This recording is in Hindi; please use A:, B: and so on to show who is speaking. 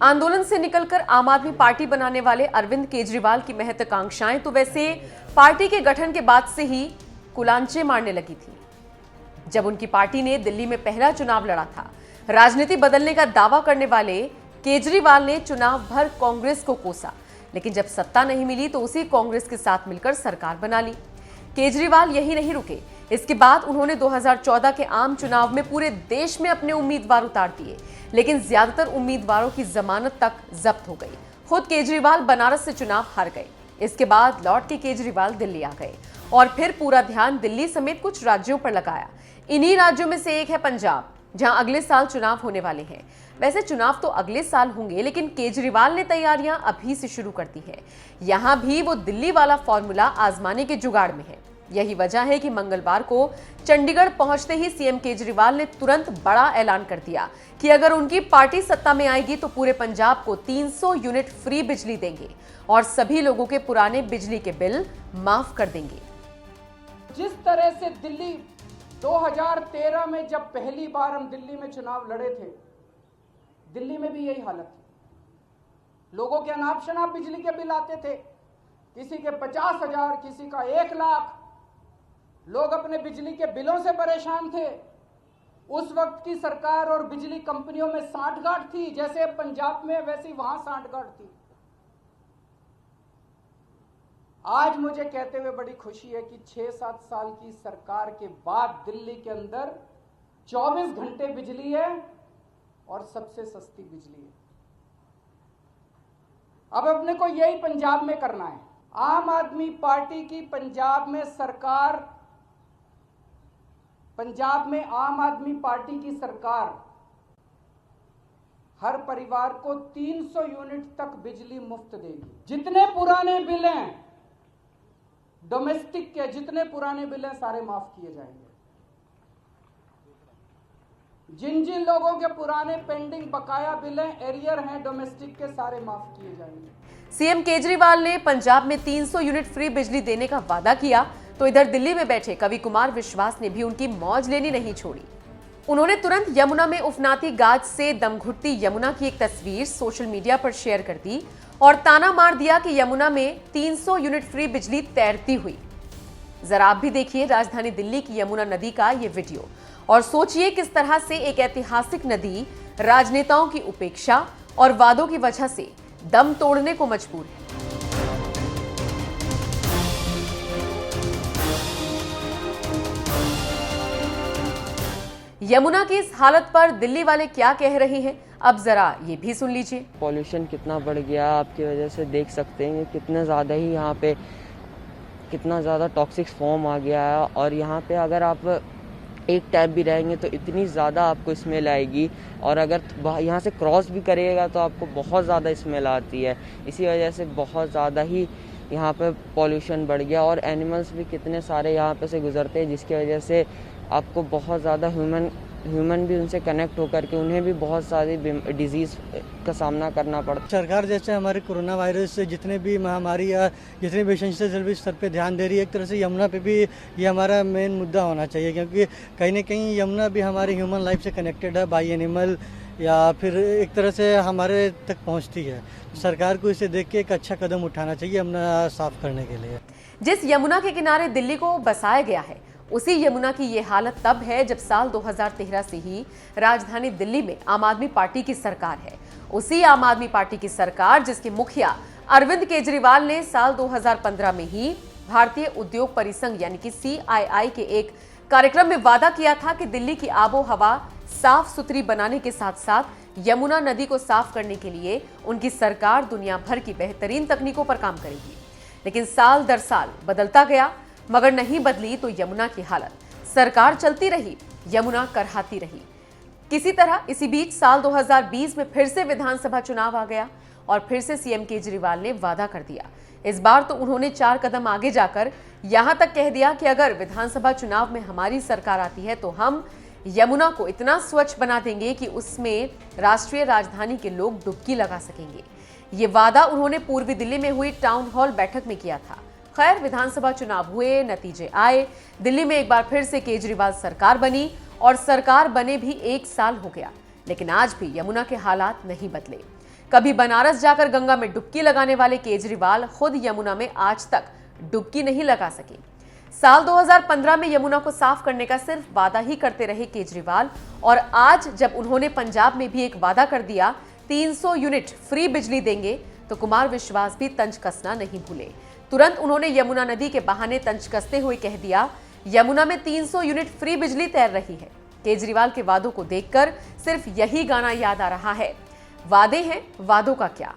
A: आंदोलन से निकलकर आम आदमी पार्टी बनाने वाले अरविंद केजरीवाल की महत्वाकांक्षाएं तो वैसे पार्टी के गठन के बाद से ही कुलांचे मारने लगी थी। जब उनकी पार्टी ने दिल्ली में पहला चुनाव लड़ा था, राजनीति बदलने का दावा करने वाले केजरीवाल ने चुनाव भर कांग्रेस को कोसा, लेकिन जब सत्ता नहीं मिली तो उसी कांग्रेस के साथ मिलकर सरकार बना ली। केजरीवाल यही नहीं रुके, इसके बाद उन्होंने 2014 के आम चुनाव में पूरे देश में अपने उम्मीदवार उतार दिए, लेकिन ज्यादातर उम्मीदवारों की जमानत तक जब्त हो गई। खुद केजरीवाल बनारस से चुनाव हार गए। इसके बाद लौट के केजरीवाल दिल्ली आ गए और फिर पूरा ध्यान दिल्ली समेत कुछ राज्यों पर लगाया। इन्हीं राज्यों में से एक है पंजाब, जहां अगले साल चुनाव होने वाले हैं। वैसे चुनाव तो अगले साल होंगे, लेकिन केजरीवाल ने तैयारियां अभी से शुरू कर दी है। यहां भी वो दिल्ली वाला फॉर्मूला आजमाने के जुगाड़ में है। यही वजह है कि मंगलवार को चंडीगढ़ पहुंचते ही सीएम केजरीवाल ने तुरंत बड़ा ऐलान कर दिया कि अगर उनकी पार्टी सत्ता में आएगी तो पूरे पंजाब को 300 यूनिट फ्री बिजली देंगे और सभी लोगों के पुराने बिजली के बिल माफ कर देंगे।
B: जिस तरह से दिल्ली 2013 में जब पहली बार हम दिल्ली में चुनाव लड़े थे, दिल्ली में भी यही हालत थी। लोगों के अनाप शनाप बिजली के बिल आते थे, किसी के 50,000, किसी का 1 लाख। लोग अपने बिजली के बिलों से परेशान थे। उस वक्त की सरकार और बिजली कंपनियों में सांठगांठ थी, जैसे पंजाब में वैसी वहां सांठगांठ थी। आज मुझे कहते हुए बड़ी खुशी है कि 6-7 साल की सरकार के बाद दिल्ली के अंदर 24 घंटे बिजली है और सबसे सस्ती बिजली है। अब अपने को यही पंजाब में करना है। आम आदमी पार्टी की पंजाब में आम आदमी पार्टी की सरकार हर परिवार को 300 यूनिट तक बिजली मुफ्त देगी। जितने पुराने बिल हैं डोमेस्टिक के, जितने पुराने बिल हैं सारे माफ किए जाएंगे। जिन जिन लोगों के पुराने पेंडिंग बकाया बिल हैं, एरियर हैं डोमेस्टिक के, सारे माफ किए जाएंगे।
A: सीएम केजरीवाल ने पंजाब में 300 यूनिट फ्री बिजली देने का वादा किया तो इधर दिल्ली में बैठे कवि कुमार विश्वास ने भी उनकी मौज लेनी नहीं छोड़ी। उन्होंने तुरंत यमुना में उफनाती गाज से दम घुटती यमुना की एक तस्वीर सोशल मीडिया पर शेयर कर दी और ताना मार दिया कि यमुना में 300 यूनिट फ्री बिजली तैरती हुई। जरा आप भी देखिए राजधानी दिल्ली की यमुना नदी का ये वीडियो और सोचिए किस तरह से एक ऐतिहासिक नदी राजनेताओं की उपेक्षा और वादों की वजह से दम तोड़ने को मजबूर है। यमुना की इस हालत पर दिल्ली वाले क्या कह रहे हैं, अब जरा ये भी सुन लीजिए।
C: पॉल्यूशन कितना बढ़ गया आपकी वजह से देख सकते हैं, कितना ज़्यादा ही यहाँ पे कितना ज़्यादा टॉक्सिक फॉर्म आ गया है। और यहाँ पे अगर आप एक टैप भी रहेंगे तो इतनी ज़्यादा आपको स्मेल आएगी, और अगर यहाँ से क्रॉस भी करिएगा तो आपको बहुत ज़्यादा स्मेल आती है। इसी वजह से बहुत ज़्यादा ही यहाँ पे पॉल्यूशन बढ़ गया और एनिमल्स भी कितने सारे यहाँ पे से गुजरते हैं, जिसकी वजह से आपको बहुत ज़्यादा ह्यूमन भी उनसे कनेक्ट होकर के उन्हें भी बहुत सारी डिजीज़ का सामना करना पड़ता।
D: सरकार जैसे हमारे कोरोना वायरस से जितने भी महामारी या जितने भी एसेंशियल सर्विस सब पे ध्यान दे रही है, एक तरह से यमुना पे भी ये हमारा मेन मुद्दा होना चाहिए, क्योंकि कहीं ना कहीं यमुना भी हमारे ह्यूमन लाइफ से कनेक्टेड है, बाई एनिमल या फिर एक तरह से हमारे तक पहुँचती है। सरकार को इसे देख के एक अच्छा कदम उठाना चाहिए यमुना साफ करने के लिए।
A: जिस यमुना के किनारे दिल्ली को बसाया गया है, उसी यमुना की ये हालत तब है जब साल 2013 से ही राजधानी दिल्ली में आम आदमी पार्टी की सरकार है। उसी आम आदमी पार्टी की सरकार जिसके मुखिया अरविंद केजरीवाल ने साल 2015 में ही भारतीय उद्योग परिसंघ यानी कि CII के एक कार्यक्रम में वादा किया था कि दिल्ली की आबो हवा साफ सुथरी बनाने के साथ साथ यमुना नदी को साफ करने के लिए उनकी सरकार दुनिया भर की बेहतरीन तकनीकों पर काम करेगी। लेकिन साल दर साल बदलता गया, मगर नहीं बदली तो यमुना की हालत। सरकार चलती रही, यमुना करहाती रही। किसी तरह इसी बीच साल 2020 में फिर से विधानसभा चुनाव आ गया और फिर से सीएम केजरीवाल ने वादा कर दिया। इस बार तो उन्होंने 4 कदम आगे जाकर यहां तक कह दिया कि अगर विधानसभा चुनाव में हमारी सरकार आती है तो हम यमुना को इतना स्वच्छ बना देंगे कि उसमें राष्ट्रीय राजधानी के लोग डुबकी लगा सकेंगे। ये वादा उन्होंने पूर्वी दिल्ली में हुई टाउन हॉल बैठक में किया था। खैर, विधानसभा चुनाव हुए, नतीजे आए, दिल्ली में एक बार फिर से केजरीवाल सरकार बनी और सरकार बने भी 1 साल हो गया, लेकिन आज भी यमुना के हालात नहीं बदले। कभी बनारस जाकर गंगा में डुबकी लगाने वाले केजरीवाल खुद यमुना में आज तक डुबकी नहीं लगा सके। साल 2015 में यमुना को साफ करने का सिर्फ वादा ही करते रहे केजरीवाल, और आज जब उन्होंने पंजाब में भी एक वादा कर दिया 300 यूनिट फ्री बिजली देंगे, तो कुमार विश्वास भी तंज कसना नहीं भूले। तुरंत उन्होंने यमुना नदी के बहाने तंज कसते हुए कह दिया, यमुना में 300 यूनिट फ्री बिजली तैर रही है। केजरीवाल के वादों को देखकर सिर्फ यही गाना याद आ रहा है, वादे हैं वादों का क्या।